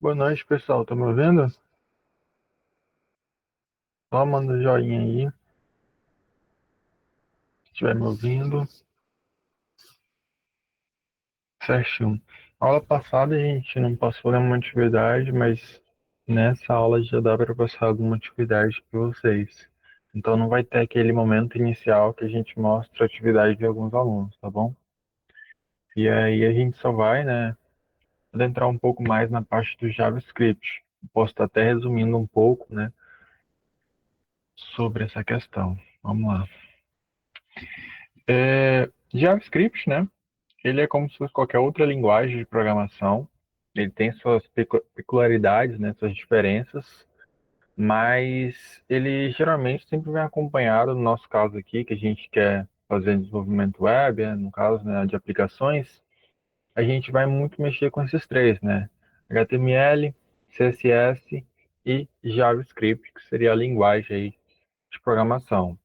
Boa noite, pessoal. Tá me ouvindo? Só manda um joinha aí, se estiver me ouvindo. Certinho. Aula passada a gente não passou nenhuma atividade, mas nessa aula já dá para passar alguma atividade para vocês. Então não vai ter aquele momento inicial que a gente mostra a atividade de alguns alunos, tá bom? E aí a gente só vai, né, adentrar um pouco mais na parte do JavaScript. Posso estar até resumindo um pouco, né, sobre essa questão. Vamos lá. JavaScript, né? Ele é como se fosse qualquer outra linguagem de programação. Ele tem suas peculiaridades, né, suas diferenças, mas ele geralmente sempre vem acompanhado, no nosso caso aqui, que a gente quer fazer desenvolvimento web, né, no caso, né, de aplicações, a gente vai muito mexer com esses três, né? HTML, CSS e JavaScript, que seria a linguagem aí de programação.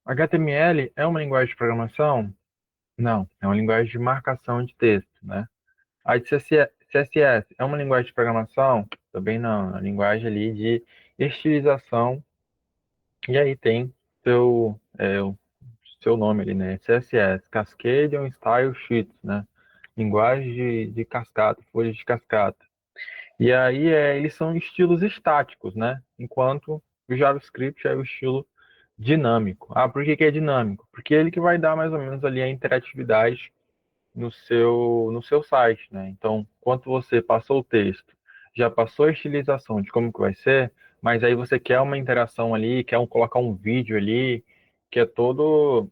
HTML é uma linguagem de programação? Não, é uma linguagem de marcação de texto, né? A de CSS é uma linguagem de programação? Também não, é uma linguagem ali de estilização. E aí tem o seu nome ali, né? CSS, Cascade on Style Sheets, né? Linguagem de cascata, folhas de cascata. E aí eles são estilos estáticos, né? Enquanto o JavaScript é o estilo dinâmico. Ah, por que que é dinâmico? Porque é ele que vai dar mais ou menos ali a interatividade no seu site, né? Então, quando você passou o texto, já passou a estilização de como que vai ser, mas aí você quer uma interação ali, quer colocar um vídeo ali, que é todo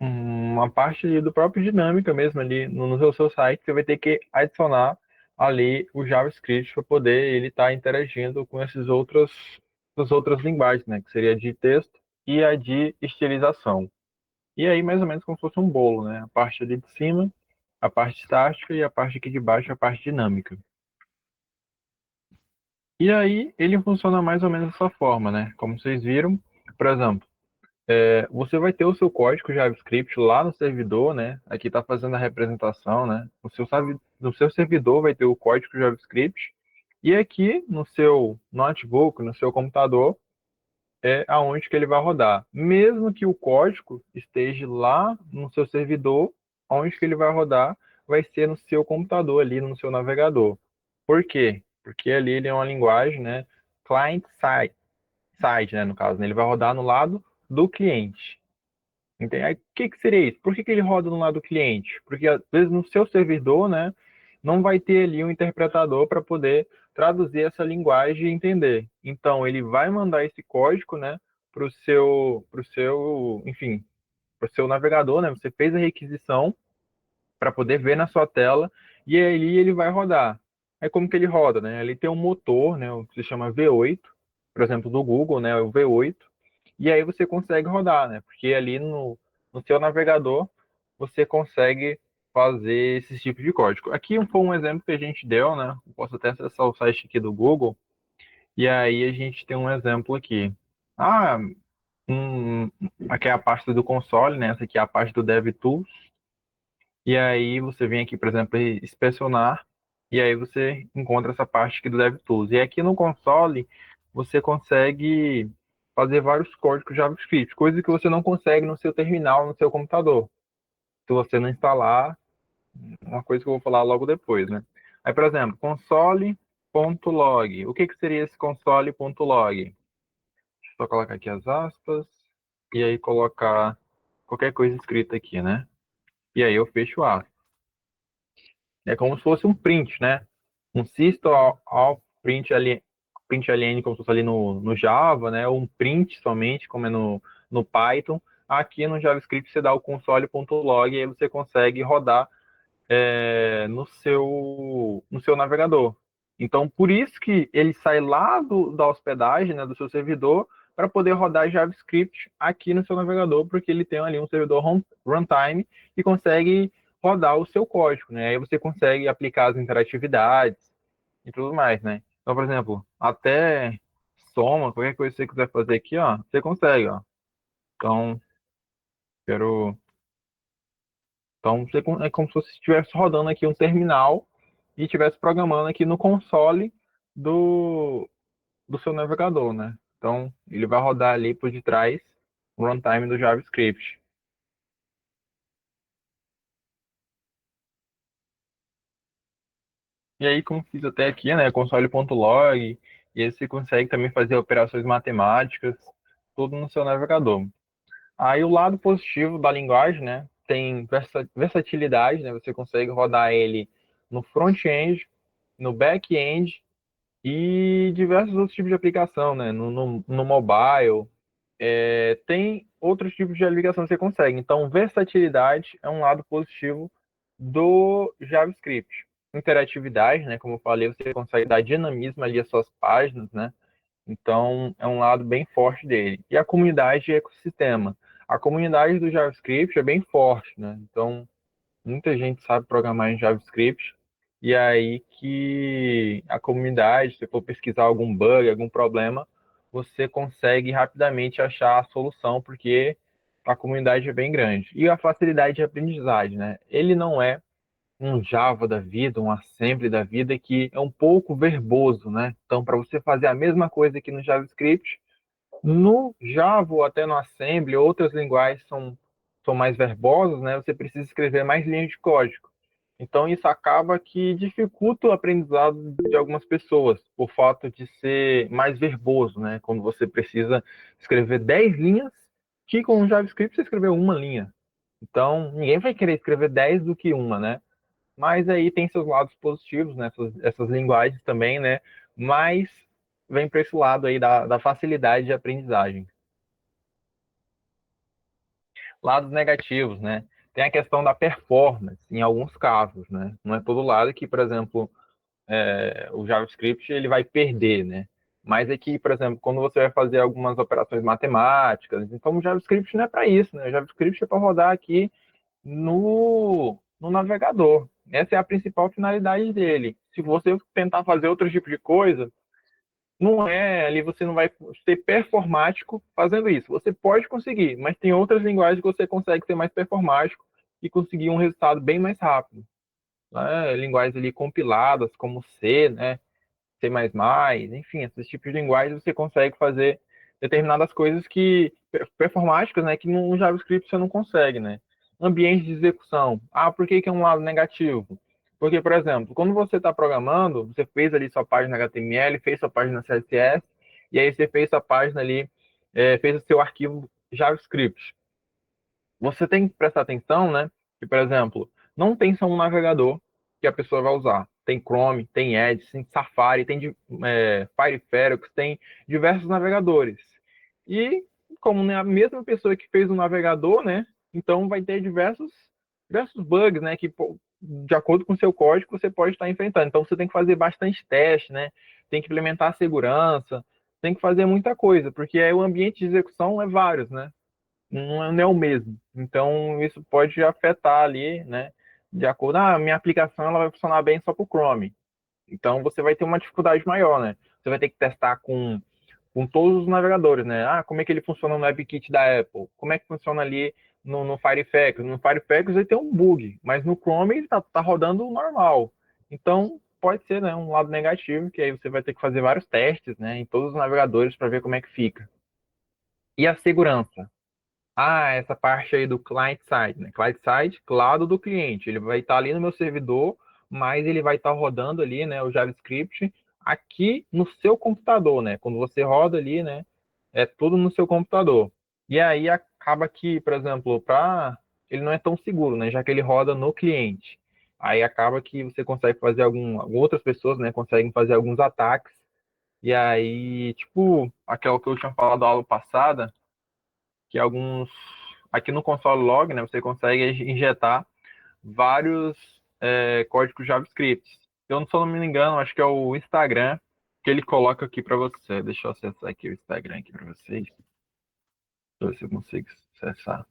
uma parte ali do próprio dinâmica mesmo ali no seu site, você vai ter que adicionar ali o JavaScript para poder ele estar interagindo com essas outras linguagens, né? Que seria a de texto e a de estilização. E aí, mais ou menos como se fosse um bolo, né? A parte ali de cima, a parte estática e a parte aqui de baixo, a parte dinâmica. E aí, ele funciona mais ou menos dessa forma, né? Como vocês viram, por exemplo, você vai ter o seu código JavaScript lá no servidor, né? Aqui está fazendo a representação, né? No seu servidor vai ter o código JavaScript. E aqui no seu notebook, no seu computador, é aonde que ele vai rodar. Mesmo que o código esteja lá no seu servidor, aonde que ele vai rodar vai ser no seu computador ali, no seu navegador. Por quê? Porque ali ele é uma linguagem, né, client side, né, no caso, né, ele vai rodar no lado do cliente. Entende? Aí, o que que seria isso? Por que que ele roda no lado do cliente? Porque às vezes no seu servidor, né, não vai ter ali um interpretador para poder traduzir essa linguagem e entender. Então ele vai mandar esse código, né, enfim, para o seu navegador, né? Você fez a requisição para poder ver na sua tela e aí ele vai rodar. Aí como que ele roda, né? Ele tem um motor, né, o que se chama V8, por exemplo, do Google, né, o V8, e aí você consegue rodar, né? Porque ali no seu navegador você consegue fazer esse tipo de código. Aqui foi um exemplo que a gente deu, né? Eu posso até acessar o site aqui do Google e aí a gente tem um exemplo aqui. Ah, aqui é a parte do console, né? Essa aqui é a parte do DevTools. E aí você vem aqui, por exemplo, inspecionar, e aí você encontra essa parte aqui do DevTools. E aqui no console você consegue fazer vários códigos JavaScript, coisa que você não consegue no seu terminal, no seu computador. Se você não instalar, uma coisa que eu vou falar logo depois, né? Aí, por exemplo, console.log. O que que seria esse console.log? Deixa eu só colocar aqui as aspas, e aí colocar qualquer coisa escrita aqui, né? E aí eu fecho aspas. É como se fosse um print, né? Um system print ln como se fosse ali no Java, né? Ou um print somente, como é no Python. Aqui no JavaScript você dá o console.log e aí você consegue rodar no seu navegador. Então, por isso que ele sai lá da hospedagem, né, do seu servidor, para poder rodar JavaScript aqui no seu navegador, porque ele tem ali um servidor runtime e consegue rodar o seu código, né? Aí você consegue aplicar as interatividades e tudo mais, né? Então, por exemplo, até soma, qualquer coisa que você quiser fazer aqui, ó, você consegue, ó. Então, quero então, é como se você estivesse rodando aqui um terminal e estivesse programando aqui no console do, do seu navegador, né? Então, ele vai rodar ali por detrás o runtime do JavaScript. E aí, como fiz até aqui, né, console.log, e aí você consegue também fazer operações matemáticas, tudo no seu navegador. Aí o lado positivo da linguagem, né, tem versatilidade, né, você consegue rodar ele no front-end, no back-end e diversos outros tipos de aplicação, né, no mobile. Tem outros tipos de aplicação que você consegue. Então, versatilidade é um lado positivo do JavaScript. Interatividade, né, como eu falei, você consegue dar dinamismo ali às suas páginas, né? Então, é um lado bem forte dele. E a comunidade e ecossistema. A comunidade do JavaScript é bem forte, né? Então, muita gente sabe programar em JavaScript. E é aí que a comunidade, se for pesquisar algum bug, algum problema, você consegue rapidamente achar a solução, porque a comunidade é bem grande. E a facilidade de aprendizagem, né? Ele não é um Java da vida, um Assembly da vida, que é um pouco verboso, né? Então, para você fazer a mesma coisa que no JavaScript, no Java ou até no Assembly, outras linguagens são mais verbosas, né? Você precisa escrever mais linhas de código. Então, isso acaba que dificulta o aprendizado de algumas pessoas, por fato de ser mais verboso, né? Quando você precisa escrever 10 linhas, que com o JavaScript você escreveu uma linha. Então, ninguém vai querer escrever 10 do que uma, né? Mas aí tem seus lados positivos, né? Essas linguagens também, né? Mas vem para esse lado aí da facilidade de aprendizagem. Lados negativos, né? Tem a questão da performance, em alguns casos, né? Não é todo lado que, por exemplo, o JavaScript ele vai perder, né? Mas aqui, por exemplo, quando você vai fazer algumas operações matemáticas, então o JavaScript não é para isso, né? O JavaScript é para rodar aqui no navegador. Essa é a principal finalidade dele. Se você tentar fazer outro tipo de coisa, não é ali, você não vai ser performático fazendo isso. Você pode conseguir, mas tem outras linguagens que você consegue ser mais performático e conseguir um resultado bem mais rápido, né? Linguagens ali compiladas, como C, né? C++, enfim, esses tipos de linguagens você consegue fazer determinadas coisas que performáticas, né, que no JavaScript você não consegue, né? Ambiente de execução. Ah, por que que é um lado negativo? Porque, por exemplo, quando você está programando, você fez ali sua página HTML, fez sua página CSS, e aí você fez sua página ali, fez o seu arquivo JavaScript. Você tem que prestar atenção, né? Que, por exemplo, não tem só um navegador que a pessoa vai usar. Tem Chrome, tem Edge, tem Safari, tem Firefox, tem diversos navegadores. E como é a mesma pessoa que fez o navegador, né? Então vai ter diversos bugs, né? Que de acordo com o seu código você pode estar enfrentando. Então você tem que fazer bastante teste, né? Tem que implementar a segurança, tem que fazer muita coisa, porque aí o ambiente de execução é vários, né? Não é o mesmo. Então, isso pode afetar ali, né? De acordo, minha aplicação ela vai funcionar bem só para o Chrome. Então, você vai ter uma dificuldade maior, né? Você vai ter que testar com todos os navegadores, né? Ah, como é que ele funciona no WebKit da Apple? Como é que funciona ali no Firefox? No Firefox ele tem um bug, mas no Chrome ele tá rodando normal. Então, pode ser, né, um lado negativo, que aí você vai ter que fazer vários testes, né, em todos os navegadores para ver como é que fica. E a segurança? Essa parte aí do client side, né? Client side, lado do cliente. Ele vai estar ali no meu servidor, mas ele vai estar rodando ali, né, o JavaScript aqui no seu computador, né? Quando você roda ali, né, é tudo no seu computador. E aí acaba que, por exemplo, ele não é tão seguro, né, já que ele roda no cliente. Aí acaba que você consegue fazer outras pessoas, né, conseguem fazer alguns ataques. E aí, tipo, aquela que eu tinha falado na aula passada, que alguns aqui no console log, né, você consegue injetar vários códigos JavaScript. Eu, se eu não me engano, acho que é o Instagram que ele coloca aqui para você. Deixa eu acessar aqui o Instagram aqui para vocês. Deixa eu ver se eu consigo acessar.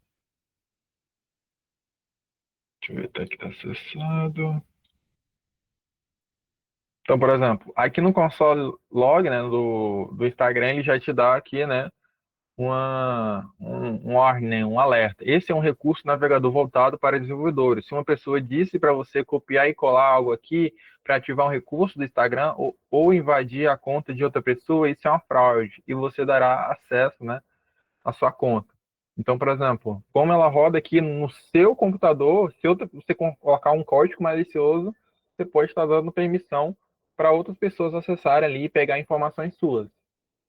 Deixa eu ver até que está acessado. Então, por exemplo, aqui no console log, né, do Instagram, ele já te dá aqui, né, um warning, né, um alerta. Esse é um recurso navegador voltado para desenvolvedores. Se uma pessoa disse para você copiar e colar algo aqui para ativar um recurso do Instagram ou invadir a conta de outra pessoa, isso é uma fraude e você dará acesso, né, à sua conta. Então, por exemplo, como ela roda aqui no seu computador, se você colocar um código malicioso, você pode estar dando permissão para outras pessoas acessarem ali e pegar informações suas.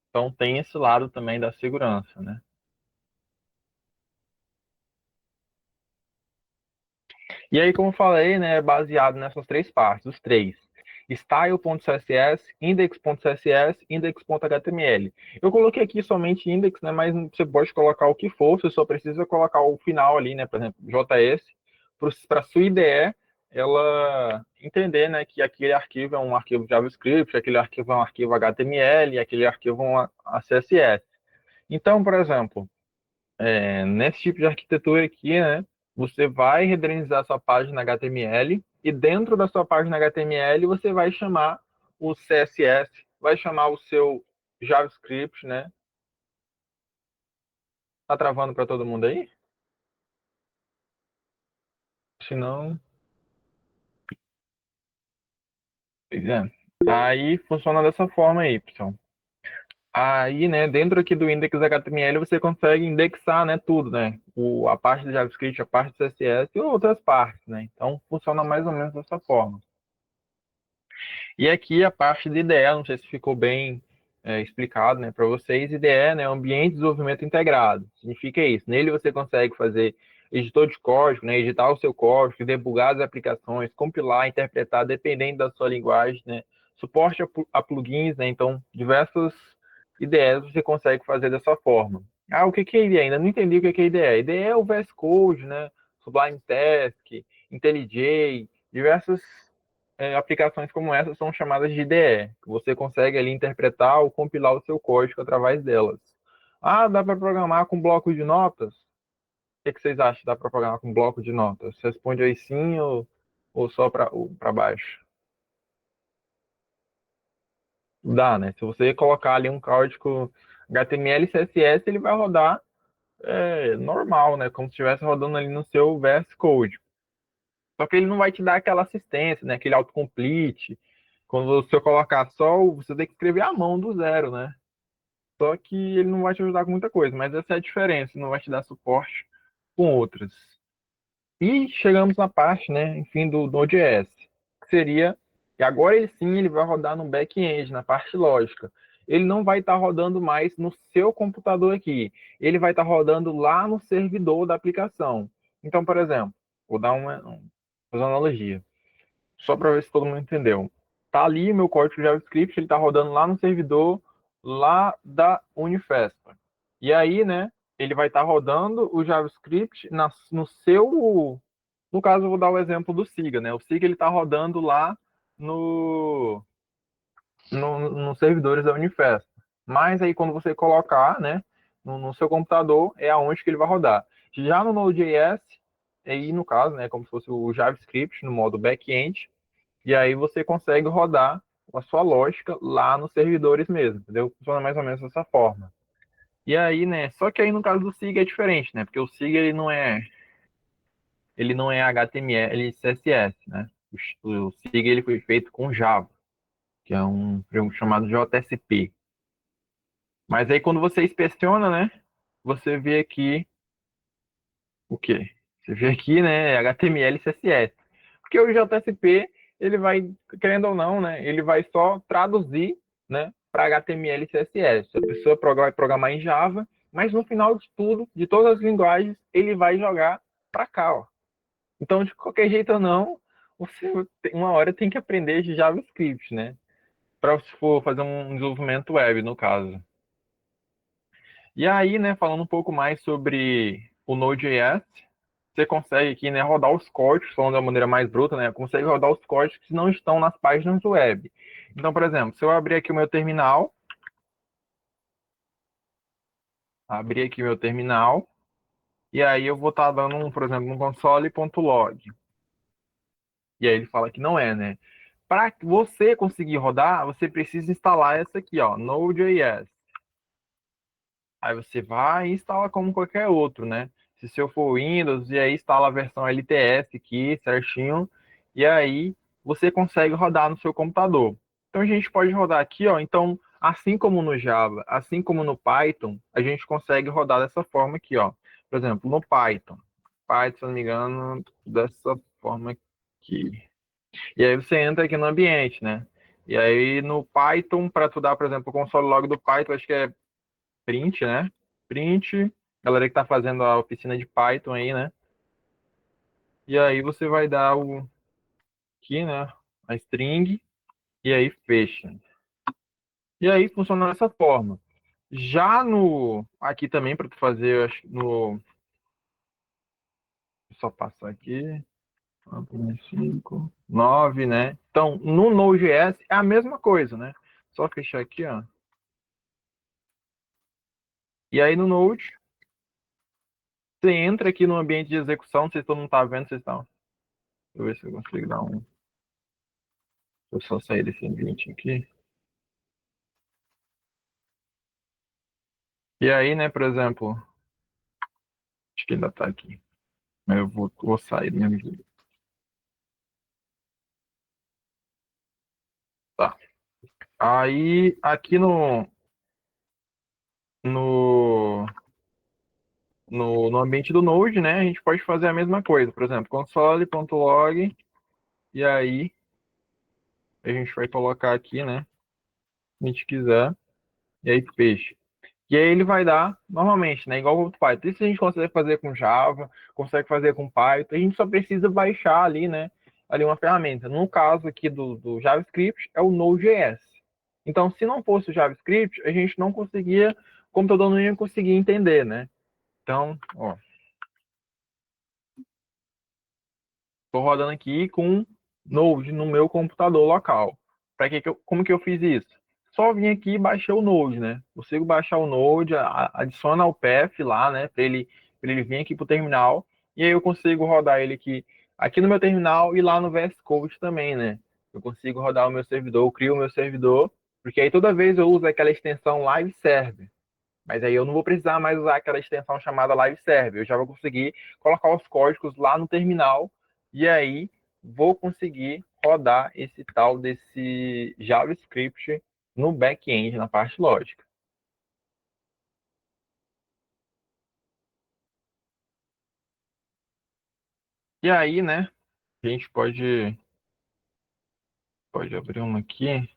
Então tem esse lado também da segurança, né? E aí, como eu falei, né, é baseado nessas três partes, os três. Style.css, index.css, index.html. Eu coloquei aqui somente index, né, mas você pode colocar o que for, você só precisa colocar o final ali, né, por exemplo, JS, para a sua IDE, ela entender, né, que aquele arquivo é um arquivo JavaScript, aquele arquivo é um arquivo HTML, aquele arquivo é um CSS. Então, por exemplo, nesse tipo de arquitetura aqui, né, você vai renderizar sua página HTML e dentro da sua página HTML você vai chamar o CSS, vai chamar o seu JavaScript, né? Tá travando para todo mundo aí? Se não, pois é. Aí funciona dessa forma aí, pessoal. Aí, né, dentro aqui do index HTML você consegue indexar, né, tudo, né? A parte do JavaScript, a parte do CSS e outras partes, né? Então funciona mais ou menos dessa forma. E aqui a parte de IDE, não sei se ficou bem explicado, né, para vocês. IDE, né, Ambiente de Desenvolvimento Integrado. Significa isso. Nele você consegue fazer editor de código, né, editar o seu código, debugar as aplicações, compilar, interpretar, dependendo da sua linguagem, né, suporte a plugins, né, então diversas IDEs você consegue fazer dessa forma. Ah, o que que é IDE? Ainda não entendi o que que é IDE. IDE é o VS Code, né, Sublime Text, IntelliJ, diversas aplicações como essa são chamadas de IDE, que você consegue ali interpretar ou compilar o seu código através delas. Ah, dá para programar com bloco de notas? O que vocês acham? Dá para programar com bloco de notas? Responde aí sim ou só para baixo? Dá, né? Se você colocar ali um código HTML e CSS, ele vai rodar normal, né? Como se estivesse rodando ali no seu VS Code. Só que ele não vai te dar aquela assistência, né? Aquele autocomplete. Quando você colocar só, você tem que escrever à mão do zero, né? Só que ele não vai te ajudar com muita coisa, mas essa é a diferença, não vai te dar suporte com outras. E chegamos na parte, né, enfim, do Node.js, que seria, e agora ele sim, ele vai rodar no back-end, na parte lógica. Ele não vai estar rodando mais no seu computador aqui, ele vai estar rodando lá no servidor da aplicação. Então, por exemplo, vou dar fazer uma analogia só para ver se todo mundo entendeu. Tá ali o meu código JavaScript, ele tá rodando lá no servidor lá da Unifespa. E aí, né, ele vai estar rodando o JavaScript no seu, no caso eu vou dar o exemplo do Siga, né? O Siga ele tá rodando lá no, nos servidores da Unifespa. Mas aí quando você colocar, né, no seu computador, é aonde que ele vai rodar. Já no Node.js, aí no caso, né, como se fosse o JavaScript no modo back-end, e aí você consegue rodar a sua lógica lá nos servidores mesmo, entendeu? Funciona mais ou menos dessa forma. E aí, né? Só que aí no caso do SIG é diferente, né? Porque o SIG ele não é HTML e CSS, né? O SIG ele foi feito com Java, que é um chamado JSP. Mas aí quando você inspeciona, né? Você vê aqui o quê? Você vê aqui, né? HTML e CSS. Porque o JSP, ele vai, querendo ou não, né? Ele vai só traduzir, né? Para HTML e CSS. A pessoa vai programar em Java, mas no final de tudo, de todas as linguagens, ele vai jogar para cá, ó. Então, de qualquer jeito ou não, você uma hora tem que aprender de JavaScript, né? Para se for fazer um desenvolvimento web, no caso. E aí, né, falando um pouco mais sobre o Node.js, você consegue aqui, né, rodar os códigos, falando da maneira mais bruta, né, consegue rodar os códigos que não estão nas páginas web. Então, por exemplo, se eu abrir aqui o meu terminal, e aí eu vou estar dando, por exemplo, um console.log. E aí ele fala que não é, né? Para você conseguir rodar, você precisa instalar essa aqui, ó, Node.js. Aí você vai e instala como qualquer outro, né? Se seu for Windows, e aí instala a versão LTS aqui, certinho, e aí você consegue rodar no seu computador. Então a gente pode rodar aqui, ó. Então, assim como no Java, assim como no Python, a gente consegue rodar dessa forma aqui, ó. Por exemplo, no Python, se não me engano, dessa forma aqui. E aí você entra aqui no ambiente, né? E aí no Python, para tu dar, por exemplo, o console log do Python, acho que é print, né? Print, galera que tá fazendo a oficina de Python aí, né? E aí você vai dar o aqui, né? A string e aí fecha. E aí funciona dessa forma. Já no aqui também para tu fazer, eu acho, no só passar aqui, 5, 9, né? Então, no Node.js é a mesma coisa, né? Só fechar aqui, ó. E aí no Node, você entra aqui no ambiente de execução, não sei se todo mundo tá vendo, vocês estão. Deixa eu ver se eu consigo dar um. Deixa eu só sair desse ambiente aqui. E aí, né, por exemplo, acho que ainda tá aqui. Mas eu vou sair do mesmo jeito. Tá. Aí, aqui no, no ambiente do Node, né, a gente pode fazer a mesma coisa. Por exemplo, console.log, e aí a gente vai colocar aqui, né, se a gente quiser, e aí peixe. E aí ele vai dar, normalmente, né, igual o Python. Isso a gente consegue fazer com Java, consegue fazer com Python, a gente só precisa baixar ali, né, ali uma ferramenta. No caso aqui do JavaScript, é o Node.js. Então, se não fosse o JavaScript, a gente não conseguia, o computador não ia conseguir entender, né? Então, ó, estou rodando aqui com Node no meu computador local. Como que eu fiz isso? Só vim aqui e baixei o Node, né? Consigo baixar o Node, adiciona o path lá, né? Para ele vir aqui para o terminal. E aí eu consigo rodar ele aqui no meu terminal e lá no VS Code também, né? Eu consigo rodar o meu servidor, eu crio o meu servidor, porque aí toda vez eu uso aquela extensão Live Server. Mas aí eu não vou precisar mais usar aquela extensão chamada Live Server. Eu já vou conseguir colocar os códigos lá no terminal e aí vou conseguir rodar esse tal desse JavaScript no back-end, na parte lógica. E aí, né, a gente pode abrir uma aqui.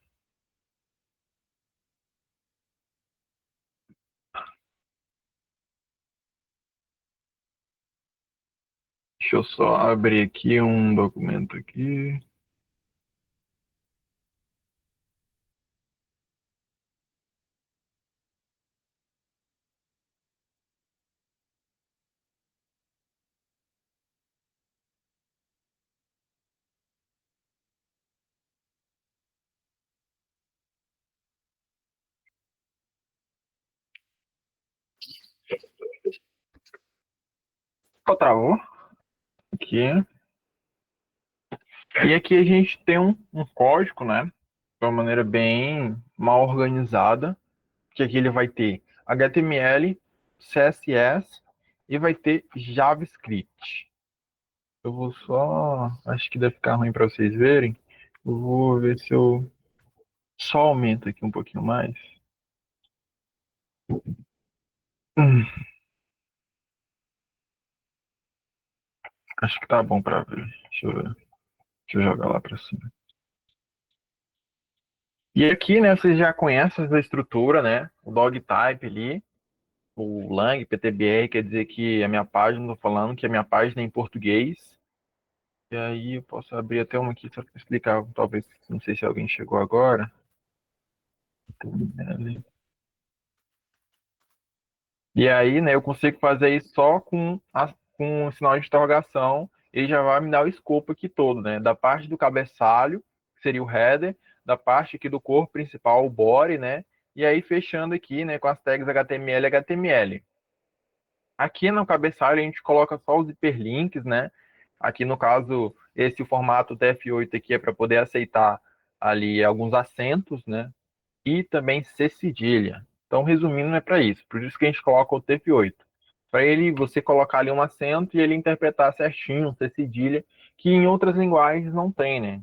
Deixa eu só abrir aqui um documento aqui. Ó, travou aqui. E aqui a gente tem um código, né, de uma maneira bem mal organizada, que aqui ele vai ter HTML, CSS e vai ter JavaScript. Eu vou só, acho que deve ficar ruim para vocês verem. Eu vou ver se eu só aumento aqui um pouquinho mais. Hum, acho que tá bom para ver. Deixa eu jogar lá para cima. E aqui, né, vocês já conhecem essa estrutura, né? O dog type ali, o lang, PTBR, quer dizer que a minha página, estou falando que a minha página é em português. E aí eu posso abrir até uma aqui só para explicar, talvez, não sei se alguém chegou agora. E aí, né, eu consigo fazer isso só com o sinal de interrogação, ele já vai me dar o escopo aqui todo, né? Da parte do cabeçalho, que seria o header, da parte aqui do corpo principal, o body, né? E aí fechando aqui, né, com as tags HTML e HTML. Aqui no cabeçalho a gente coloca só os hiperlinks, né? Aqui no caso, esse formato TF8 aqui é para poder aceitar ali alguns acentos, né? E também C cedilha. Então, resumindo, é para isso. Por isso que a gente coloca o TF8. Para ele, você colocar ali um acento e ele interpretar certinho, ser cedilha, que em outras linguagens não tem, né?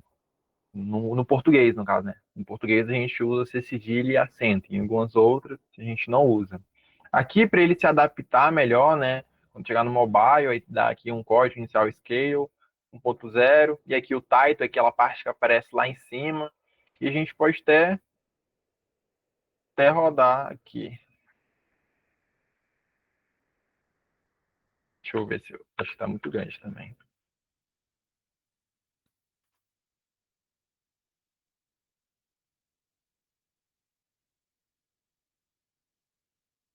No português, no caso, né? No português a gente usa ser cedilha e acento. Em algumas outras a gente não usa. Aqui, para ele se adaptar melhor, né? Quando chegar no mobile, aí dá aqui um código inicial scale 1.0, e aqui o title, aquela parte que aparece lá em cima. E a gente pode até rodar aqui. Deixa eu ver se eu acho que está muito grande também.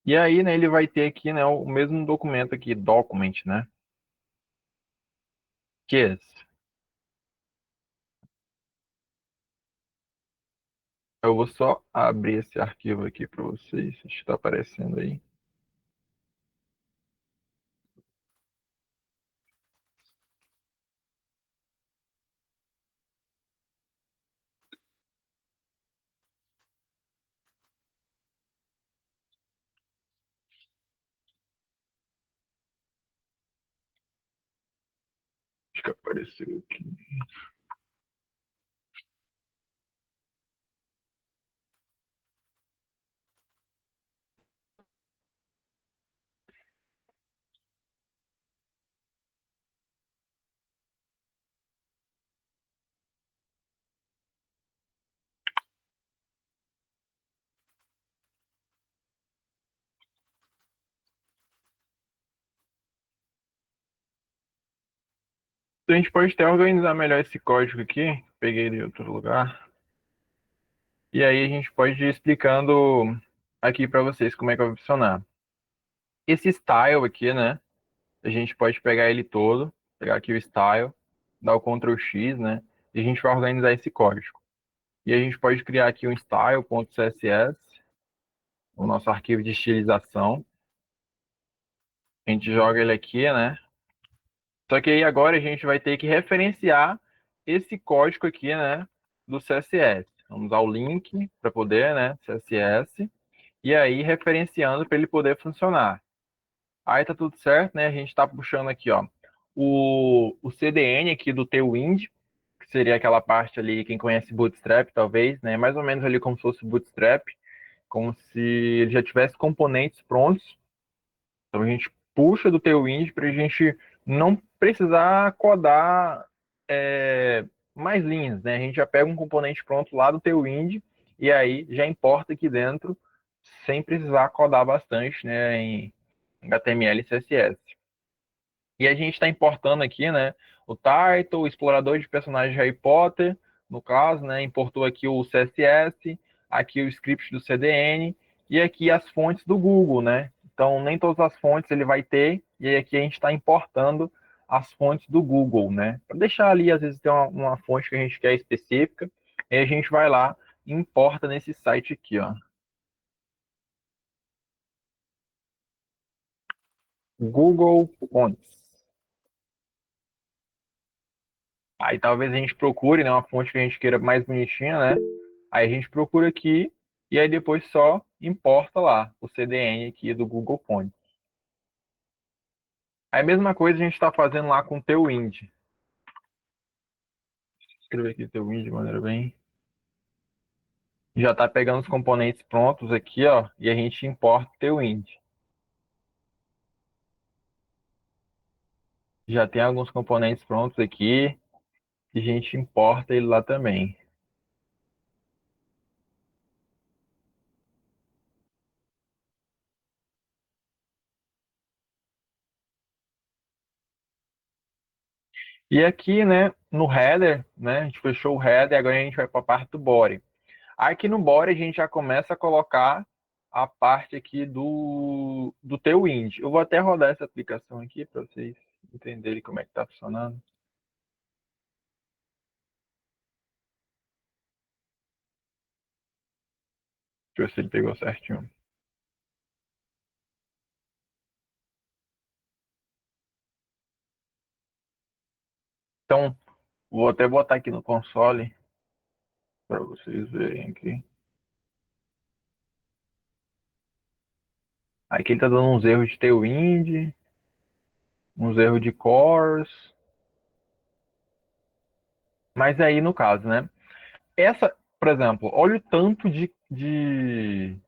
E aí, né, ele vai ter aqui, né, o mesmo documento aqui, document, né? Que é esse. Eu vou só abrir esse arquivo aqui para vocês. Acho que está aparecendo aí. Acho que apareceu aqui. Então, a gente pode até organizar melhor esse código aqui. Peguei ele em outro lugar. E aí a gente pode ir explicando aqui para vocês como é que vai funcionar. Esse style aqui, né? A gente pode pegar ele todo, pegar aqui o style, dar o Ctrl X, né? E a gente vai organizar esse código. E a gente pode criar aqui um style.css, o nosso arquivo de estilização. A gente joga ele aqui, né? Só que aí agora a gente vai ter que referenciar esse código aqui, né? Do CSS. Vamos usar o link para poder, né? CSS. E aí referenciando para ele poder funcionar. Aí tá tudo certo, né? A gente está puxando aqui, ó, o CDN aqui do Tailwind, que seria aquela parte ali, quem conhece Bootstrap, talvez, né? Mais ou menos ali como se fosse Bootstrap, como se ele já tivesse componentes prontos. Então a gente puxa do Tailwind para a gente não precisar codar mais linhas, né? A gente já pega um componente pronto lá do Tailwind e aí já importa aqui dentro sem precisar codar bastante, né? Em HTML e CSS. E a gente está importando aqui, né, o title, o explorador de personagens de Harry Potter, no caso, né, importou aqui o CSS, aqui o script do CDN e aqui as fontes do Google, né? Então, nem todas as fontes ele vai ter, e aí aqui a gente está importando as fontes do Google, né? Para deixar ali, às vezes, tem uma fonte que a gente quer específica, e a gente vai lá e importa nesse site aqui, ó. Google Fonts. Aí talvez a gente procure, né, uma fonte que a gente queira mais bonitinha, né? Aí a gente procura aqui e aí depois só importa lá o CDN aqui do Google Fonts. Aí a mesma coisa a gente está fazendo lá com o Tailwind. Vou escrever aqui Tailwind de maneira bem. Já está pegando os componentes prontos aqui, ó, e a gente importa o Tailwind. Já tem alguns componentes prontos aqui e a gente importa ele lá também. E aqui, né, no header, né, a gente fechou o header, agora a gente vai para a parte do body. Aqui no body a gente já começa a colocar a parte aqui do Tailwind. Eu vou até rodar essa aplicação aqui para vocês entenderem como é que está funcionando. Deixa eu ver se ele pegou certinho. Então, vou até botar aqui no console para vocês verem aqui. Aqui ele tá dando uns erros de Tailwind, uns erros de cores. Mas aí, no caso, né? Essa, por exemplo, olha o tanto de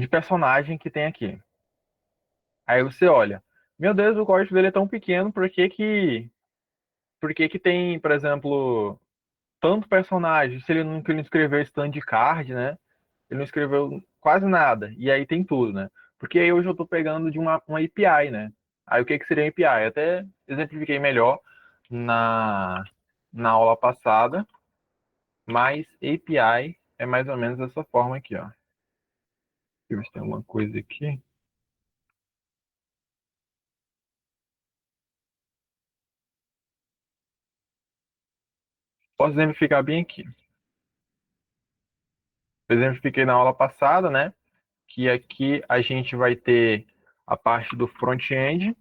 personagem que tem aqui. Aí você olha, meu Deus, o código dele é tão pequeno, por que que tem, por exemplo, tanto personagem? Se ele não escreveu stand card, né? Ele não escreveu quase nada. E aí tem tudo, né? Porque aí hoje eu estou pegando de uma API, né? Aí o que que seria a API? Eu até exemplifiquei melhor na, na aula passada, mas API é mais ou menos dessa forma aqui, ó. Deixa eu ver se tem alguma coisa aqui. Posso exemplificar bem aqui. Eu exemplifiquei na aula passada, né? Que aqui a gente vai ter a parte do front-end.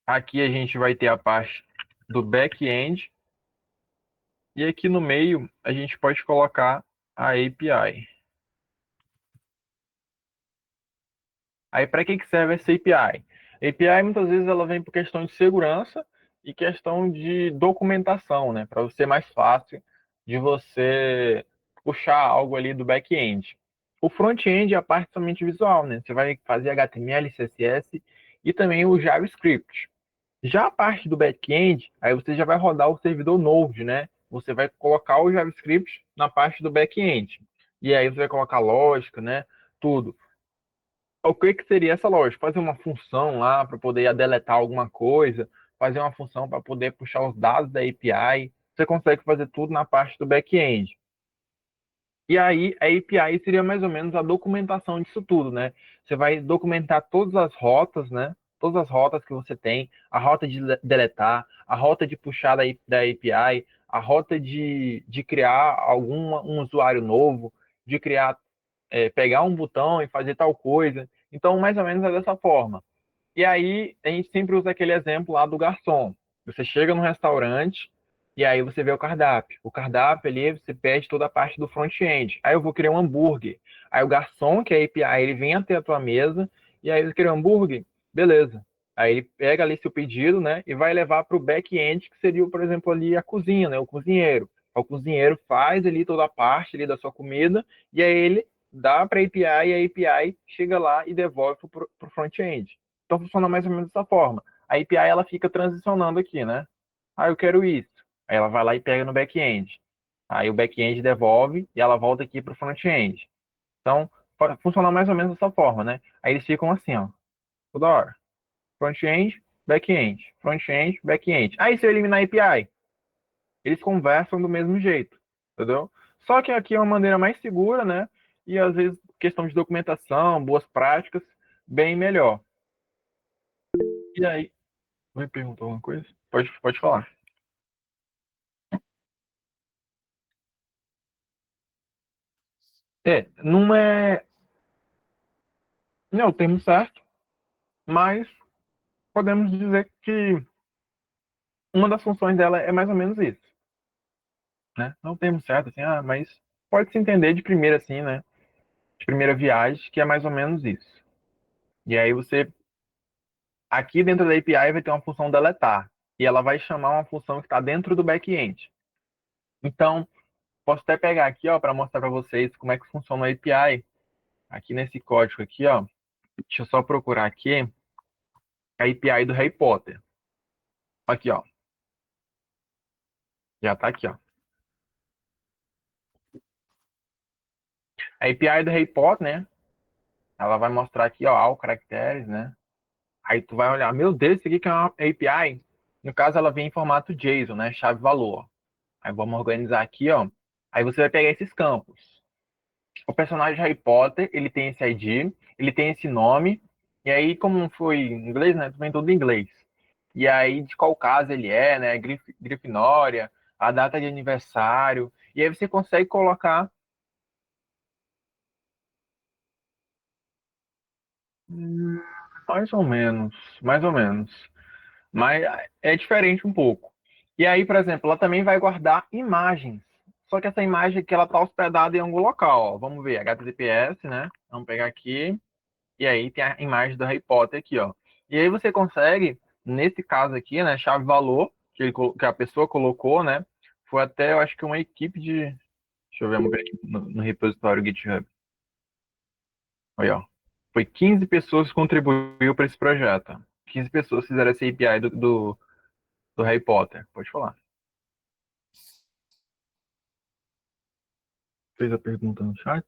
Aqui a gente vai ter a parte do back-end. E aqui no meio a gente pode colocar a API. Aí para que serve essa API? A API muitas vezes ela vem por questão de segurança e questão de documentação, né? Para ser mais fácil de você puxar algo ali do back-end. O front-end é a parte somente visual, né? Você vai fazer HTML, CSS e também o JavaScript. Já a parte do back-end, aí você já vai rodar o servidor Node, né? Você vai colocar o JavaScript na parte do back-end. E aí você vai colocar lógica, né? Tudo. O que que seria essa lógica? Fazer uma função lá para poder deletar alguma coisa, fazer uma função para poder puxar os dados da API. Você consegue fazer tudo na parte do back-end. E aí, a API seria mais ou menos a documentação disso tudo, né? Você vai documentar todas as rotas, né? Todas as rotas que você tem, a rota de deletar, a rota de puxar da API, a rota de criar um usuário novo, de criar, pegar um botão e fazer tal coisa. Então, mais ou menos é dessa forma. E aí, a gente sempre usa aquele exemplo lá do garçom. Você chega no restaurante e aí você vê o cardápio. O cardápio ali, você pede toda a parte do front-end. Aí eu vou criar um hambúrguer. Aí o garçom, que é a API, ele vem até a tua mesa e aí você cria um hambúrguer. Beleza. Aí ele pega ali seu pedido, né, e vai levar para o back-end, que seria, por exemplo, ali a cozinha, né, o cozinheiro. O cozinheiro faz ali toda a parte ali da sua comida e aí ele dá para a API e a API chega lá e devolve para o front-end. Então funciona mais ou menos dessa forma. A API ela fica transicionando aqui, né? Ah, eu quero isso. Aí ela vai lá e pega no back-end. Aí o back-end devolve e ela volta aqui para o front-end. Então, funciona mais ou menos dessa forma, né? Aí eles ficam assim, ó, toda hora. Front-end, back-end. Front-end, back-end. Aí se eu eliminar a API, eles conversam do mesmo jeito, entendeu? Só que aqui é uma maneira mais segura, né? E às vezes questão de documentação, boas práticas, bem melhor. E aí, me perguntou alguma coisa? Pode falar. Não é o termo certo, mas podemos dizer que uma das funções dela é mais ou menos isso, né? Não é o termo certo, assim, mas pode se entender de primeira, assim, né? De primeira viagem, que é mais ou menos isso. E aí você, aqui dentro da API vai ter uma função deletar, e ela vai chamar uma função que está dentro do back-end. Então, posso até pegar aqui, ó, para mostrar para vocês como é que funciona a API. Aqui nesse código aqui, ó, deixa eu só procurar aqui a API do Harry Potter. Aqui, ó. Já tá aqui, ó. A API do Harry Potter, né? Ela vai mostrar aqui, ó, all caracteres, né? Aí tu vai olhar, meu Deus, isso aqui que é uma API. No caso, ela vem em formato JSON, né? Chave valor. Aí vamos organizar aqui, ó. Aí você vai pegar esses campos. O personagem Harry Potter, ele tem esse ID, ele tem esse nome. E aí, como não foi em inglês, né? Tu vem tudo em inglês. E aí, de qual casa ele é, né? Grifinória, a data de aniversário. E aí você consegue colocar. hum, Mais ou menos, mais ou menos. Mas é diferente um pouco. E aí, por exemplo, ela também vai guardar imagens. Só que essa imagem aqui, ela está hospedada em algum local, ó. Vamos ver, HTTPS, né? Vamos pegar aqui. E aí tem a imagem do Harry Potter aqui, ó. E aí você consegue, nesse caso aqui, né, chave valor que a pessoa colocou, né? Foi até, eu acho que uma equipe de, deixa eu ver, vamos ver aqui no repositório GitHub. Aí, ó. Foi 15 pessoas que contribuíram para esse projeto. 15 pessoas fizeram esse API do Harry Potter. Pode falar. Fez a pergunta no chat.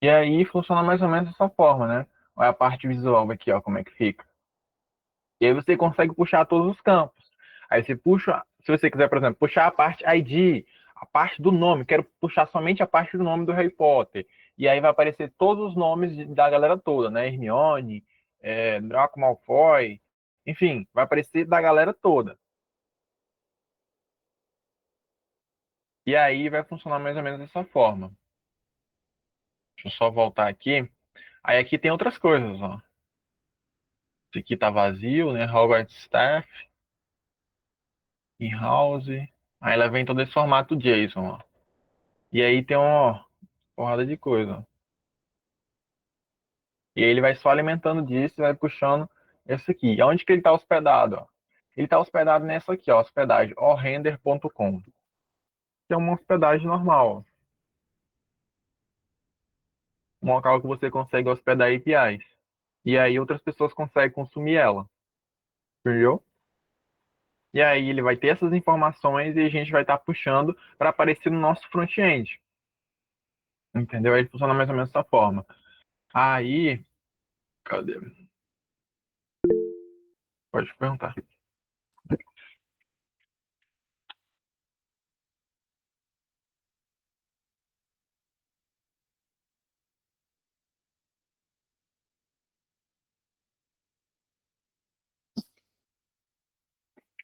E aí funciona mais ou menos dessa forma, né? Olha a parte visual aqui, ó, como é que fica. E aí você consegue puxar todos os campos. Aí você puxa, se você quiser, por exemplo, puxar a parte ID, a parte do nome, quero puxar somente a parte do nome do Harry Potter. E aí vai aparecer todos os nomes da galera toda, né? Hermione, Draco Malfoy, enfim, vai aparecer da galera toda. E aí vai funcionar mais ou menos dessa forma. Deixa eu só voltar aqui. Aí aqui tem outras coisas, ó. Esse aqui tá vazio, né? Hogwarts Staff, in-house. Aí ela vem todo esse formato JSON, ó. E aí tem uma porrada de coisa. E aí ele vai só alimentando disso e vai puxando esse aqui. E onde que ele está hospedado? Ó? Ele está hospedado nessa aqui, ó, hospedagem orrender.com. Que é uma hospedagem normal. Um local que você consegue hospedar APIs. E aí outras pessoas conseguem consumir ela. Entendeu? E aí ele vai ter essas informações e a gente vai estar puxando para aparecer no nosso front-end. Entendeu? Aí funciona mais ou menos dessa forma. Aí, cadê? Pode perguntar.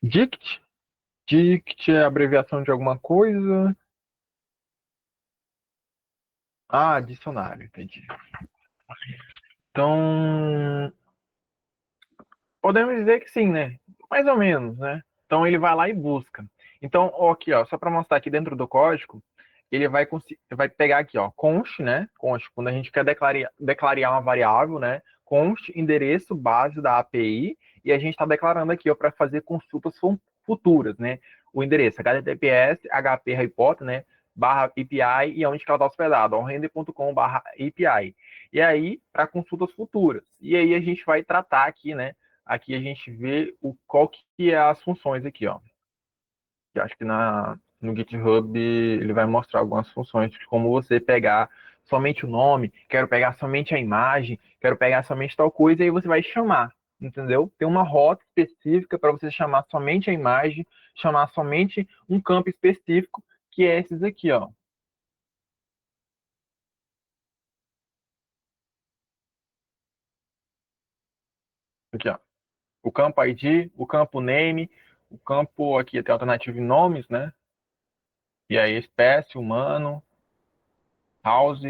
Dict? Dict é abreviação de alguma coisa? Ah, dicionário, entendi. Então, podemos dizer que sim, né? Mais ou menos, né? Então ele vai lá e busca. Então, ó, aqui, ó, só para mostrar aqui dentro do código, ele vai pegar aqui, ó, const, né? Const, quando a gente quer declarar uma variável, né? Const endereço base da API e a gente está declarando aqui, ó, para fazer consultas futuras, né? O endereço https hp Harry Potter, né? Barra API e onde que ela está hospedada, render.com barra API. E aí, para consultas futuras. E aí a gente vai tratar aqui, né? Aqui a gente vê qual que é as funções aqui, ó. Eu acho que no GitHub ele vai mostrar algumas funções, como você pegar somente o nome, quero pegar somente a imagem, quero pegar somente tal coisa, e aí você vai chamar, entendeu? Tem uma rota específica para você chamar somente a imagem, chamar somente um campo específico, que é esses aqui, ó. Aqui, ó. O campo ID, o campo name, o campo aqui tem alternativo em nomes, né? E aí espécie, humano, House,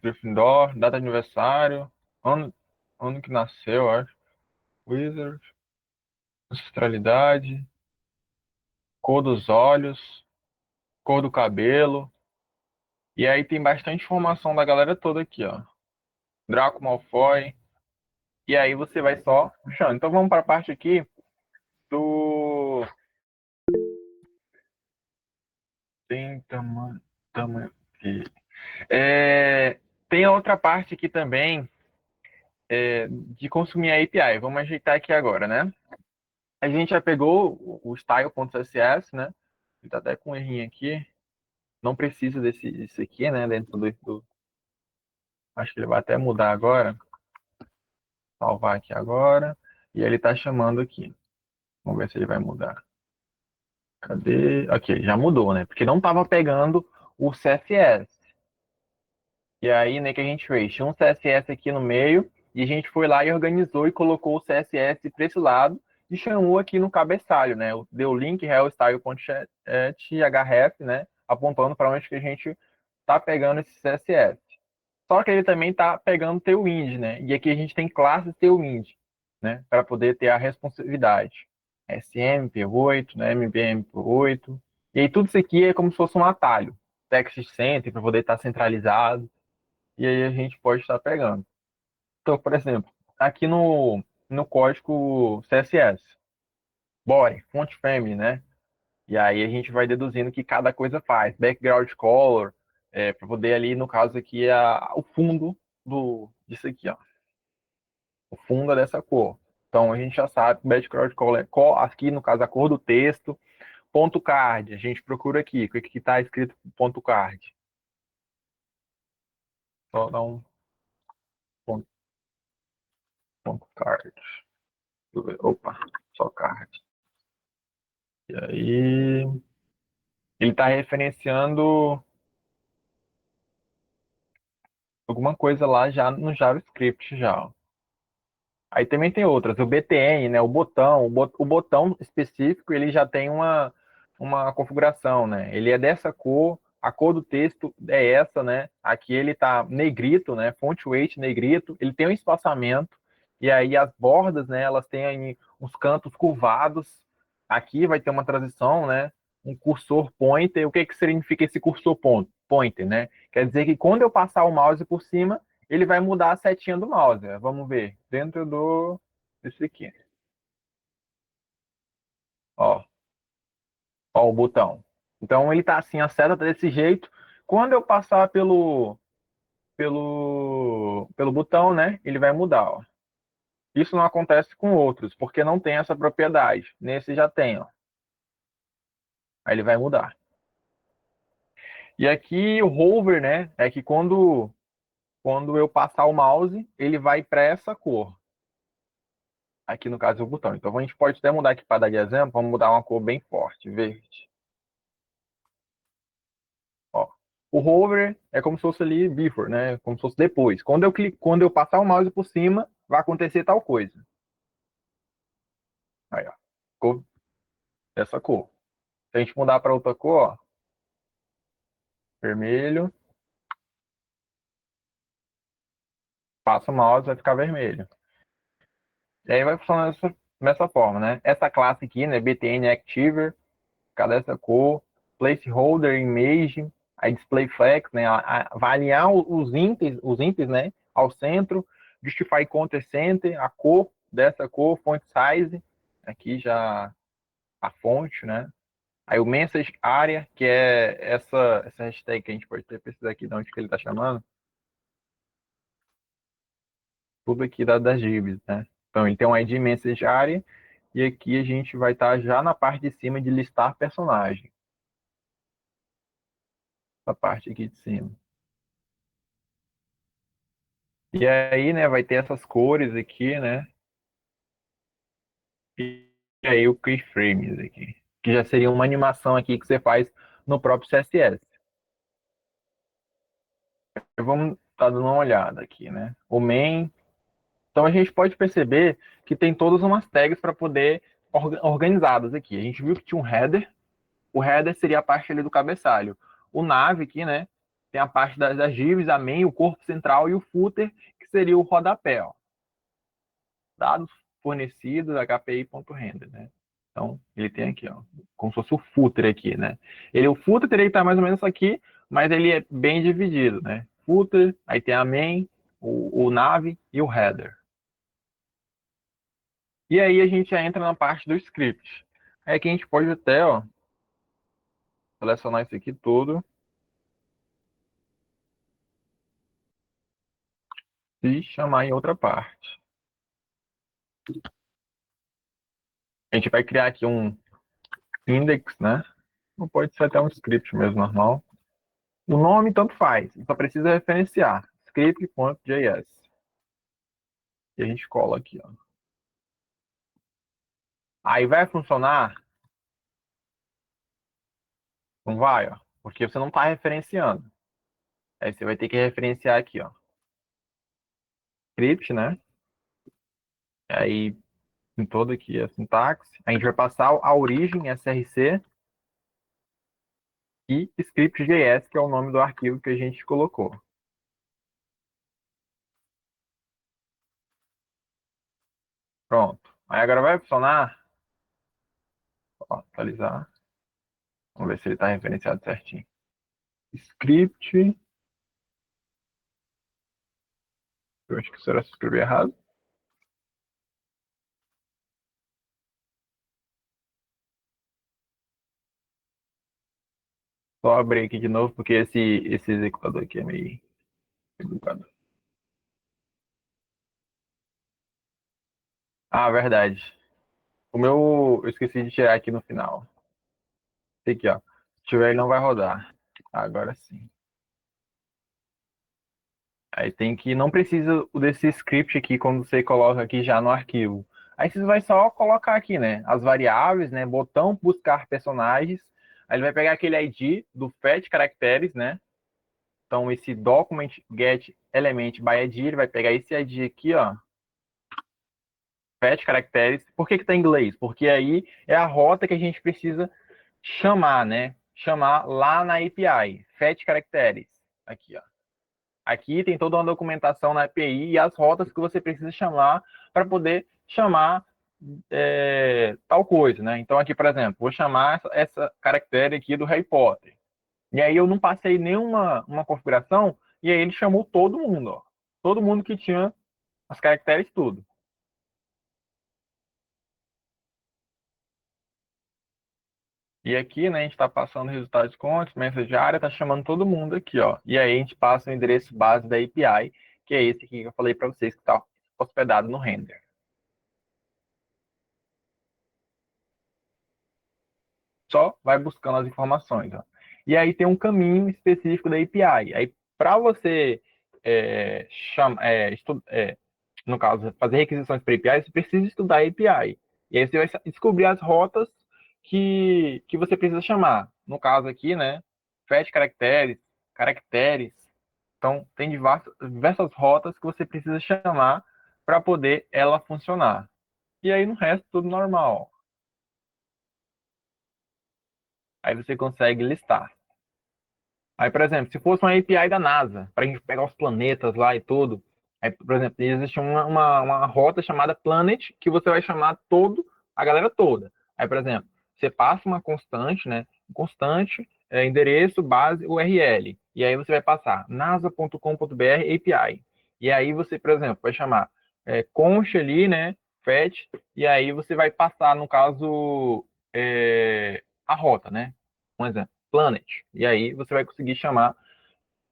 Gryffindor, data de aniversário, ano, ano que nasceu, acho. Wizard, ancestralidade, cor dos olhos, cor do cabelo. E aí tem bastante informação da galera toda aqui, ó. Draco Malfoy. E aí você vai só puxando. Então vamos para a parte aqui do. Tem tamanho. Aqui. Tem a outra parte aqui também de consumir a API. Vamos ajeitar aqui agora, né? A gente já pegou o style.css, né? Ele tá até com um errinho aqui. Não precisa desse aqui, né? Dentro do. Acho que ele vai até mudar agora. Salvar aqui agora. E ele tá chamando aqui. Vamos ver se ele vai mudar. Cadê? Ok, já mudou, né? Porque não tava pegando o CSS. E aí, né, que a gente fez? Tinha um CSS aqui no meio. E a gente foi lá e organizou e colocou o CSS para esse lado. E chamou aqui no cabeçalho, né? Deu link realstyle.chat href, né? Apontando para onde que a gente tá pegando esse CSS. Só que ele também tá pegando Tailwind, né? E aqui a gente tem classes Tailwind, né? Para poder ter a responsividade. SM, P8, né? MBM P8. E aí tudo isso aqui é como se fosse um atalho. Text Center para poder estar centralizado. E aí a gente pode estar pegando. Então, por exemplo, aqui no código CSS, body, font family, né? E aí a gente vai deduzindo o que cada coisa faz. Background color, para poder ali, no caso aqui, o fundo disso aqui, ó. O fundo é dessa cor. Então a gente já sabe que background color é cor, aqui no caso a cor do texto. Ponto card, a gente procura aqui, o que está escrito ponto card. Só dar um ponto, ponto card. Opa, só card. E aí, ele está referenciando alguma coisa lá já no JavaScript já. Aí também tem outras, o BTN, né, o botão específico, ele já tem uma configuração, né? Ele é dessa cor, a cor do texto é essa, né? Aqui ele tá negrito, né? Font weight negrito, ele tem um espaçamento, e aí as bordas, né, elas têm aí uns cantos curvados. Aqui vai ter uma transição, né? Um cursor pointer. O que que significa esse cursor pointer, né? Quer dizer que quando eu passar o mouse por cima, ele vai mudar a setinha do mouse. Vamos ver. Dentro desse aqui. Ó, ó o botão. Então ele tá assim, a seta tá desse jeito. Quando eu passar pelo botão, né, ele vai mudar, ó. Isso não acontece com outros, porque não tem essa propriedade. Nesse já tem, ó. Aí ele vai mudar. E aqui o hover, né, é que quando eu passar o mouse, ele vai para essa cor. Aqui no caso é o botão. Então a gente pode até mudar aqui para dar de exemplo, vamos mudar uma cor bem forte, verde. Ó. O hover é como se fosse ali before, né? Como se fosse depois. Quando eu passar o mouse por cima, vai acontecer tal coisa. Aí, ó. Ficou dessa cor. Se a gente mudar para outra cor, ó, vermelho, passa o mouse, vai ficar vermelho. E aí vai funcionar dessa forma, né? Essa classe aqui, né? BTN Activer, cada essa cor, placeholder, image, aí display flex, né? Vai alinhar os inters, né? Ao centro, justify content center, a cor dessa cor, font size, aqui já a fonte, né? Aí o message area, que é essa hashtag que a gente pode ter pesquisar aqui de onde que ele está chamando, tudo aqui das libs, né? Então ele tem um ID message area e aqui a gente vai estar já na parte de cima de listar personagem, essa parte aqui de cima. E aí, né, vai ter essas cores aqui, né? E aí o keyframes aqui, que já seria uma animação aqui que você faz no próprio CSS. Vamos estar dando uma olhada aqui, né? O main. Então a gente pode perceber que tem todas umas tags para poder organizadas aqui. A gente viu que tinha um header. O header seria a parte ali do cabeçalho. O nav aqui, né? Tem a parte das divs, a main, o corpo central e o footer, que seria o rodapé, ó. Dados fornecidos, hpi.render, né? Então, ele tem aqui, ó, como se fosse o footer aqui, né? O footer teria que estar mais ou menos aqui, mas ele é bem dividido, né? Footer, aí tem a main, o nav e o header. E aí a gente já entra na parte do script. Aí aqui a gente pode até, ó, selecionar isso aqui tudo e chamar em outra parte. A gente vai criar aqui um index, né? Ou pode ser até um script mesmo, normal. O nome tanto faz, só precisa referenciar script.js. E a gente cola aqui, ó. Aí vai funcionar? Não vai, ó, porque você não está referenciando. Aí você vai ter que referenciar aqui, ó. Script, né? Aí em todo aqui a sintaxe. A gente vai passar a origem src e script.js, que é o nome do arquivo que a gente colocou. Pronto. Aí agora vai funcionar. Ó, atualizar. Vamos ver se ele está referenciado certinho. Script. Eu acho que será se escrever errado. Só abrir aqui de novo, porque esse executador aqui é meio bugado. Ah, verdade. O meu, eu esqueci de tirar aqui no final. Esse aqui, ó. Se tiver, ele não vai rodar. Agora sim. Aí tem que, não precisa desse script aqui quando você coloca aqui já no arquivo. Aí você vai só colocar aqui, né? As variáveis, né? Botão buscar personagens. Aí ele vai pegar aquele ID do fetch caracteres, né? Então esse document get element by ID, ele vai pegar esse ID aqui, ó. Fetch caracteres. Por que que tá em inglês? Porque aí é a rota que a gente precisa chamar, né? Chamar lá na API. Fetch caracteres. Aqui, ó. Aqui tem toda uma documentação na API e as rotas que você precisa chamar para poder chamar tal coisa, né? Então aqui, por exemplo, vou chamar essa caractere aqui do Harry Potter. E aí eu não passei nenhuma uma configuração e aí ele chamou todo mundo, ó. Todo mundo que tinha as caracteres tudo. E aqui, né, a gente está passando resultados contas, mensagem diária, está chamando todo mundo aqui, ó. E aí a gente passa o endereço base da API, que é esse aqui que eu falei para vocês que está hospedado no render. Só vai buscando as informações, ó. E aí tem um caminho específico da API. Aí para você é, chama, é, estu, é, no caso, fazer requisições para API, você precisa estudar a API. E aí você vai descobrir as rotas que você precisa chamar. No caso aqui, né? Fetch caracteres, caracteres. Então, tem diversas rotas que você precisa chamar para poder ela funcionar. E aí, no resto, tudo normal. Aí você consegue listar. Aí, por exemplo, se fosse uma API da NASA, para a gente pegar os planetas lá e tudo, aí, por exemplo, existe uma rota chamada Planet, que você vai chamar a galera toda. Aí, por exemplo, você passa uma constante, né? Constante, endereço, base, URL. E aí você vai passar nasa.com.br API. E aí você, por exemplo, vai chamar const ali, né? Fetch, e aí você vai passar, no caso, a rota, né? Um exemplo. Planet. E aí você vai conseguir chamar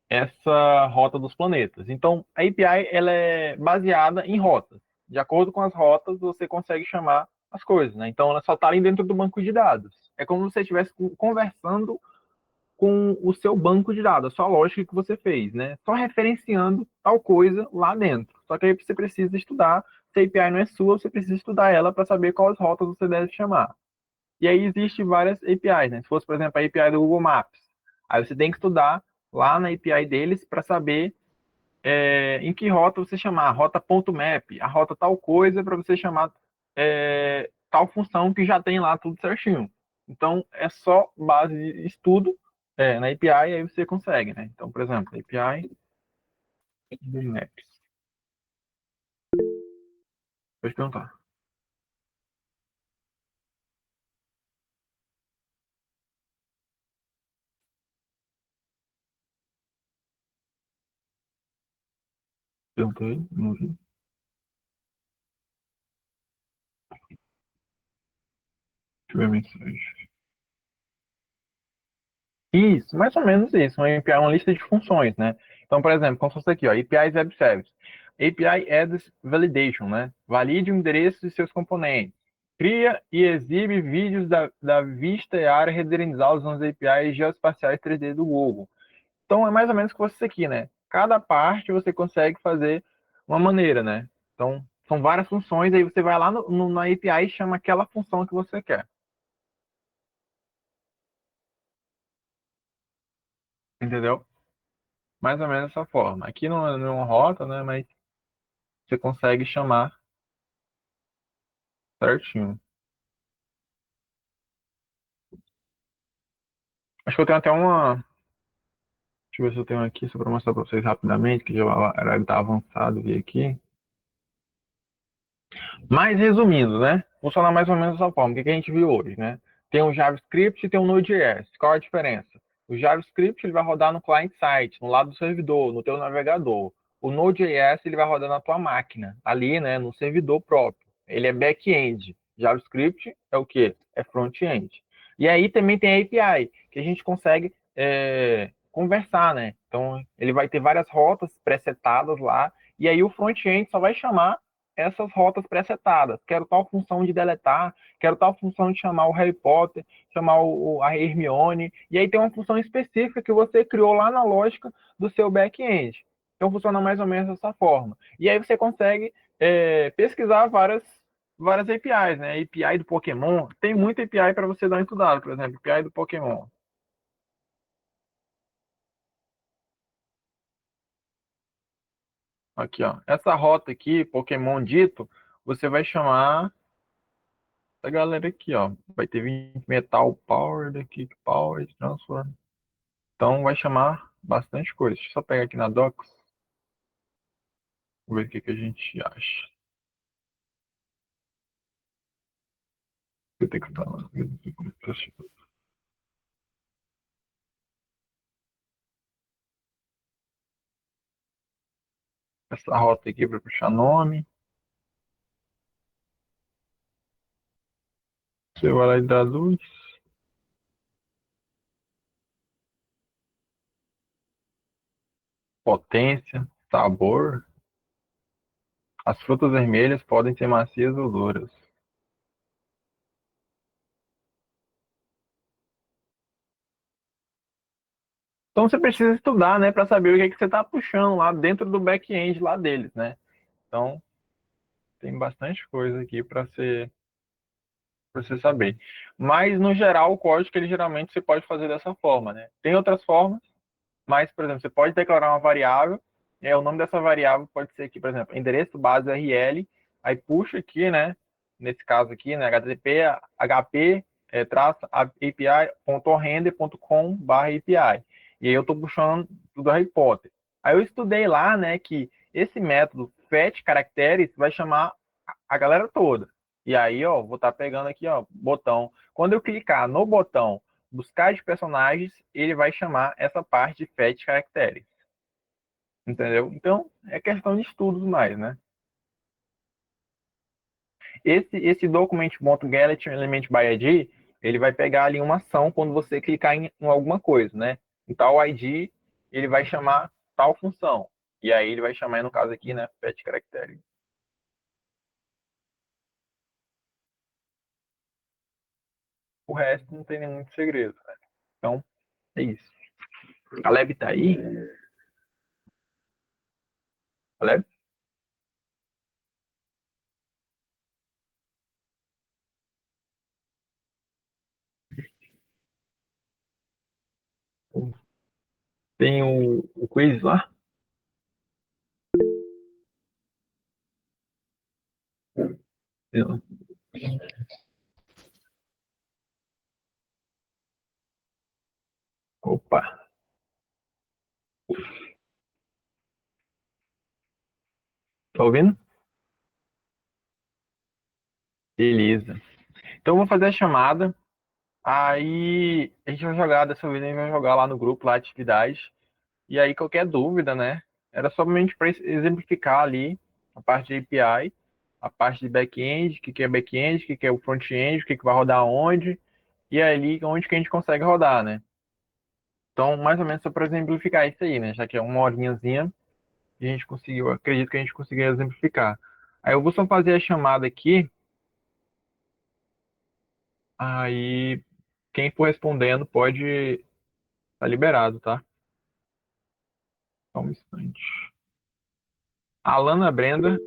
essa rota dos planetas. Então, a API ela é baseada em rotas. De acordo com as rotas, você consegue chamar as coisas, né? Então, ela só está ali dentro do banco de dados. É como se você estivesse conversando com o seu banco de dados, a sua lógica que você fez, né? Só referenciando tal coisa lá dentro. Só que aí você precisa estudar. Se a API não é sua, você precisa estudar ela para saber quais rotas você deve chamar. E aí existe várias APIs, né? Se fosse, por exemplo, a API do Google Maps, aí você tem que estudar lá na API deles para saber em que rota você chamar, rota.map, a rota tal coisa para você chamar tal função que já tem lá tudo certinho. Então é só base de estudo na API e aí você consegue, né? Então, por exemplo, API do Maps. Pode perguntar. Perguntei, não vi. Deixa eu ver a mensagem. Isso, mais ou menos isso. Uma API é uma lista de funções, né? Então, por exemplo, como se fosse aqui, ó, APIs Web Service. API Address Validation, né? Valide o endereço de seus componentes. Cria e exibe vídeos da vista e área renderizados nas APIs geoespaciais 3D do Google. Então, é mais ou menos como isso aqui, né? Cada parte você consegue fazer uma maneira, né? Então, são várias funções, aí você vai lá na API e chama aquela função que você quer. Entendeu? Mais ou menos dessa forma. Aqui não é uma rota, né? Mas você consegue chamar certinho. Acho que eu tenho até uma. Deixa eu ver se eu tenho aqui, só para mostrar para vocês rapidamente, que já está avançado, vi aqui. Mas resumindo, né? Funciona mais ou menos dessa forma. O que a gente viu hoje, né? Tem o JavaScript e tem o Node.js. Qual a diferença? O JavaScript ele vai rodar no client-side, no lado do servidor, no teu navegador. O Node.js ele vai rodar na tua máquina, ali, né, no servidor próprio. Ele é back-end. JavaScript é o quê? É front-end. E aí também tem a API, que a gente consegue conversar, né? Então, ele vai ter várias rotas pré-setadas lá, e aí o front-end só vai chamar essas rotas pré-setadas. Quero tal função de deletar, quero tal função de chamar o Harry Potter, chamar a Hermione, e aí tem uma função específica que você criou lá na lógica do seu back-end. Então funciona mais ou menos dessa forma. E aí você consegue pesquisar várias APIs, né? API do Pokémon, tem muita API para você dar uma estudada, por exemplo, API do Pokémon. Aqui, ó. Essa rota aqui, Pokémon dito, você vai chamar essa galera aqui, ó. Vai ter 20 Metal Power, Kick Power, Transform. Então vai chamar bastante coisa. Deixa eu só pegar aqui na Docs, ver o que a gente acha. Eu tenho que estar lá. Essa rota aqui para puxar nome. Você vai lá e traduz. Potência, sabor. As frutas vermelhas podem ser macias ou duras. Então você precisa estudar, né, para saber o que, é que você está puxando lá dentro do back-end lá deles, né? Então tem bastante coisa aqui para você saber. Mas no geral o código ele geralmente você pode fazer dessa forma, né? Tem outras formas. Mas, por exemplo, você pode declarar uma variável, o nome dessa variável pode ser aqui, por exemplo, endereço base URL, aí puxa aqui, né, nesse caso aqui, né, http hp traço api.render.com/api. E aí eu estou puxando do Harry Potter. Aí eu estudei lá, né, que esse método fetch caracteres vai chamar a galera toda. E aí, ó, vou estar pegando aqui, ó, botão. Quando eu clicar no botão buscar de personagens, ele vai chamar essa parte de fetch caracteres. Entendeu? Então, é questão de estudos mais, né? Esse document.get element by ID, ele vai pegar ali uma ação quando você clicar em alguma coisa, né? Em tal ID, ele vai chamar tal função. E aí ele vai chamar, no caso aqui, né, fetch caracteres. O resto não tem nem muito segredo, né? Então, é isso. A Leb tá aí? A Leb? Tem o quiz lá? Opa, tá ouvindo? Beleza. Então eu vou fazer a chamada. Aí a gente vai jogar, dessa vez a gente vai jogar lá no grupo, lá atividade. E aí qualquer dúvida, né? Era somente para exemplificar ali a parte de API, a parte de back-end, o que é back-end, o que é o front-end, o que vai rodar onde, e ali onde que a gente consegue rodar, né? Então, mais ou menos só para exemplificar isso aí, né? Já que é uma horinhazinha, a gente conseguiu, acredito que a gente conseguiu exemplificar. Aí eu vou só fazer a chamada aqui, aí quem for respondendo pode estar liberado, tá? Só um instante. Alana Brenda.